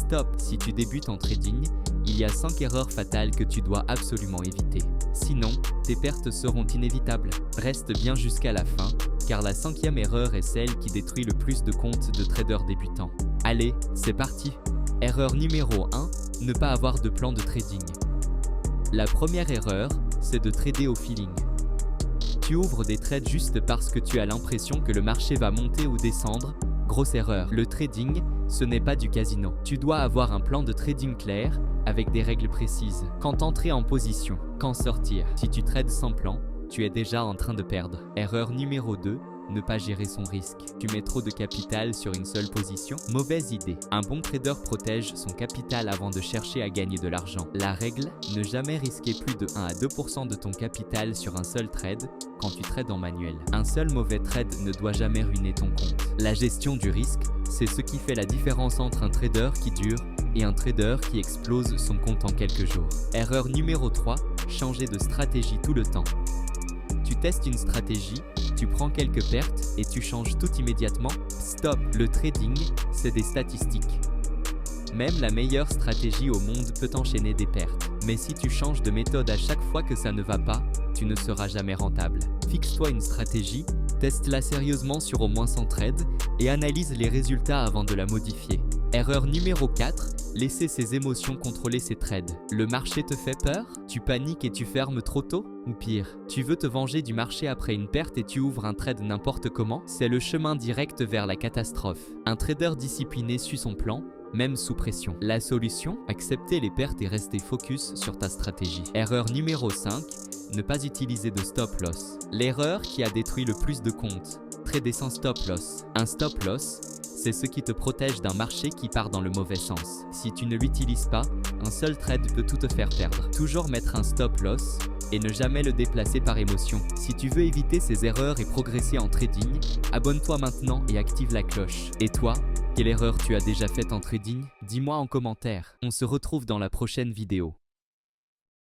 Stop! Si tu débutes en trading, il y a 5 erreurs fatales que tu dois absolument éviter. Sinon, tes pertes seront inévitables. Reste bien jusqu'à la fin, car la 5e erreur est celle qui détruit le plus de comptes de traders débutants. Allez, c'est parti! Erreur numéro 1, ne pas avoir de plan de trading. La première erreur, c'est de trader au feeling. Tu ouvres des trades juste parce que tu as l'impression que le marché va monter ou descendre. Grosse erreur. Le trading, ce n'est pas du casino. Tu dois avoir un plan de trading clair, avec des règles précises. Quand entrer en position, quand sortir. Si tu trades sans plan, tu es déjà en train de perdre. Erreur numéro 2, ne pas gérer son risque. Tu mets trop de capital sur une seule position? Mauvaise idée. Un bon trader protège son capital avant de chercher à gagner de l'argent. La règle, ne jamais risquer plus de 1 à 2% de ton capital sur un seul trade quand tu trades en manuel. Un seul mauvais trade ne doit jamais ruiner ton compte. La gestion du risque, c'est ce qui fait la différence entre un trader qui dure et un trader qui explose son compte en quelques jours. Erreur numéro 3, changer de stratégie tout le temps. Tu testes une stratégie, tu prends quelques pertes et tu changes tout immédiatement. Stop! Le trading, c'est des statistiques. Même la meilleure stratégie au monde peut enchaîner des pertes. Mais si tu changes de méthode à chaque fois que ça ne va pas, tu ne seras jamais rentable. Fixe-toi une stratégie, teste-la sérieusement sur au moins 100 trades et analyse les résultats avant de la modifier. Erreur numéro 4, laisser ses émotions contrôler ses trades. Le marché te fait peur? Tu paniques et tu fermes trop tôt? Ou pire, tu veux te venger du marché après une perte et tu ouvres un trade n'importe comment? C'est le chemin direct vers la catastrophe. Un trader discipliné suit son plan, même sous pression. La solution? Accepter les pertes et rester focus sur ta stratégie. Erreur numéro 5, ne pas utiliser de stop loss. L'erreur qui a détruit le plus de comptes. Trader sans stop loss. Un stop loss, c'est ce qui te protège d'un marché qui part dans le mauvais sens. Si tu ne l'utilises pas, un seul trade peut tout te faire perdre. Toujours mettre un stop loss et ne jamais le déplacer par émotion. Si tu veux éviter ces erreurs et progresser en trading, abonne-toi maintenant et active la cloche. Et toi, quelle erreur tu as déjà faite en trading? Dis-moi en commentaire. On se retrouve dans la prochaine vidéo.